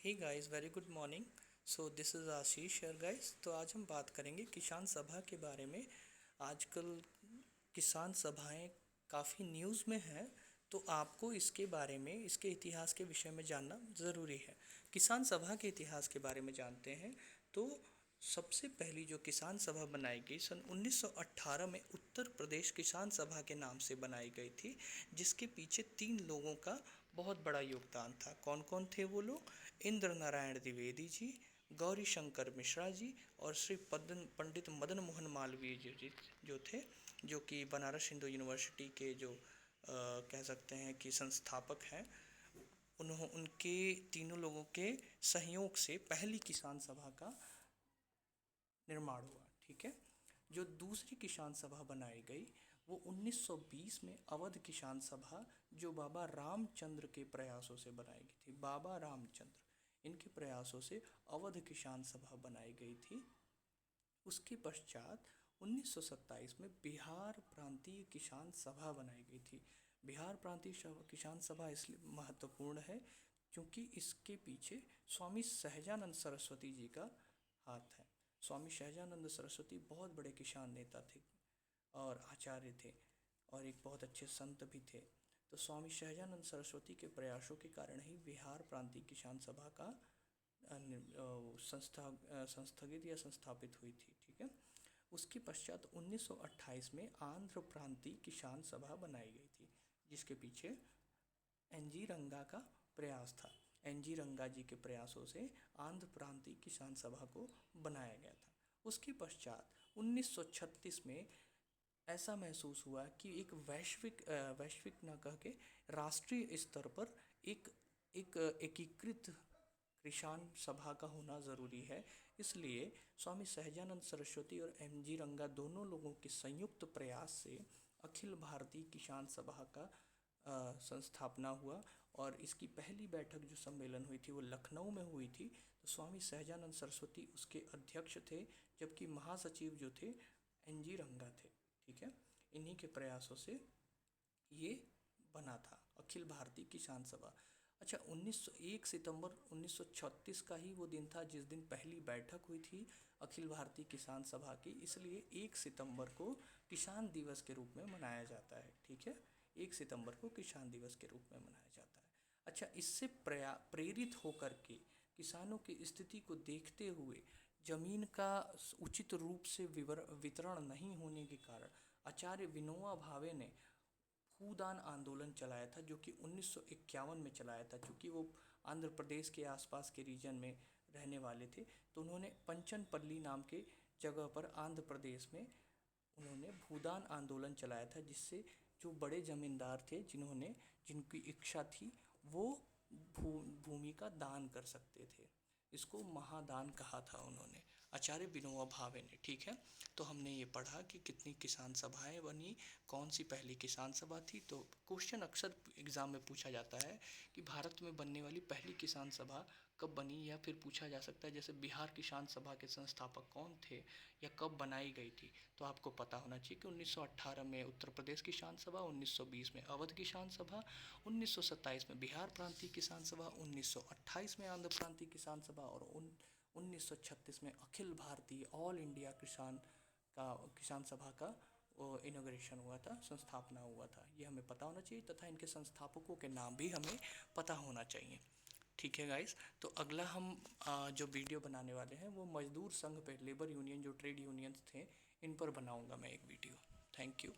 Hey guys, very good morning. So this is Ashish here guys. तो आज हम बात करेंगे किसान सभा के बारे में। आजकल किसान सभाएं काफ़ी न्यूज़ में हैं, तो आपको इसके बारे में, इसके इतिहास के विषय में जानना ज़रूरी है। किसान सभा के इतिहास के बारे में जानते हैं तो सबसे पहली जो किसान सभा बनाई गई सन 1918 में उत्तर प्रदेश किसान सभा के नाम से बनाई गई थी, जिसके पीछे 3 लोगों का बहुत बड़ा योगदान था। कौन कौन थे वो लोग? इंद्र नारायण द्विवेदी जी, गौरी शंकर मिश्रा जी और श्री पंडित मदन मोहन मालवीय जी जो थे, जो कि बनारस हिंदू यूनिवर्सिटी के जो कह सकते हैं कि संस्थापक हैं। उनके तीनों लोगों के सहयोग से पहली किसान सभा का निर्माण हुआ। ठीक है। जो दूसरी किसान सभा बनाई गई वो 1920 में अवध किसान सभा, जो बाबा रामचंद्र के प्रयासों से बनाई गई थी। बाबा रामचंद्र, इनके प्रयासों से अवध किसान सभा बनाई गई थी। उसके पश्चात 1927 में बिहार प्रांतीय किसान सभा बनाई गई थी। बिहार प्रांतीय किसान सभा इसलिए महत्वपूर्ण है क्योंकि इसके पीछे स्वामी सहजानंद सरस्वती जी का हाथ है। स्वामी सहजानंद सरस्वती बहुत बड़े किसान नेता थे और आचार्य थे और एक बहुत अच्छे संत भी थे। तो स्वामी सहजानंद सरस्वती के प्रयासों के कारण ही बिहार प्रांतीय किसान सभा का संस्थगित या संस्थापित हुई थी। ठीक है। उसके पश्चात 1928 में आंध्र प्रांतीय किसान सभा बनाई गई थी, जिसके पीछे एनजी रंगा का प्रयास था। एनजी रंगा जी के प्रयासों से आंध्र प्रांतीय किसान सभा को बनाया गया था। उसके पश्चात 1936 में ऐसा महसूस हुआ कि एक वैश्विक न कह के राष्ट्रीय स्तर पर एक एकीकृत किसान सभा का होना ज़रूरी है। इसलिए स्वामी सहजानंद सरस्वती और एनजी रंगा दोनों लोगों के संयुक्त प्रयास से अखिल भारतीय किसान सभा का संस्थापना हुआ और इसकी पहली बैठक जो सम्मेलन हुई थी वो लखनऊ में हुई थी। तो स्वामी सहजानंद सरस्वती उसके अध्यक्ष थे, जबकि महासचिव जो थे एनजी रंगा थे। ठीक है। इन्हीं के प्रयासों से ये बना था अखिल भारतीय किसान सभा। अच्छा, 1 सितंबर 1936 का ही वो दिन था जिस दिन पहली बैठक हुई थी अखिल भारतीय किसान सभा की, इसलिए 1 सितंबर को किसान दिवस के रूप में मनाया जाता है। ठीक है। 1 सितंबर को किसान दिवस के रूप में मनाया जाता है। अच्छा, इससे प्रेरित होकर के किसानों की स्थिति को देखते हुए जमीन का उचित रूप से वितरण नहीं होने के कारण आचार्य विनोबा भावे ने भूदान आंदोलन चलाया था, जो कि 1951 में चलाया था। क्योंकि वो आंध्र प्रदेश के आसपास के रीजन में रहने वाले थे, तो उन्होंने पंचनपल्ली नाम के जगह पर आंध्र प्रदेश में उन्होंने भूदान आंदोलन चलाया था, जिससे जो बड़े ज़मींदार थे जिनकी इच्छा थी वो भूमि का दान कर सकते थे। इसको महादान कहा था उन्होंने, आचार्य विनोबा भावे ने। ठीक है। तो हमने ये पढ़ा कि कितनी किसान सभाएं बनी, कौन सी पहली किसान सभा थी। तो क्वेश्चन अक्सर एग्ज़ाम में पूछा जाता है कि भारत में बनने वाली पहली किसान सभा कब बनी, या फिर पूछा जा सकता है जैसे बिहार किसान सभा के संस्थापक कौन थे या कब बनाई गई थी। तो आपको पता होना चाहिए कि 1918 में उत्तर प्रदेश किसान सभा, 1920 में अवध किसान सभा, 1927 में बिहार प्रांतीय किसान सभा, 1928 में आंध्र प्रांतीय किसान सभा और 1936 में अखिल भारतीय ऑल इंडिया किसान सभा का इनॉग्रेशन हुआ था, संस्थापना हुआ था। ये हमें पता होना चाहिए तथा इनके संस्थापकों के नाम भी हमें पता होना चाहिए। ठीक है गाइस। तो अगला हम जो वीडियो बनाने वाले हैं वो मजदूर संघ पे, लेबर यूनियन जो ट्रेड यूनियंस थे इन पर बनाऊंगा मैं एक वीडियो। Thank you.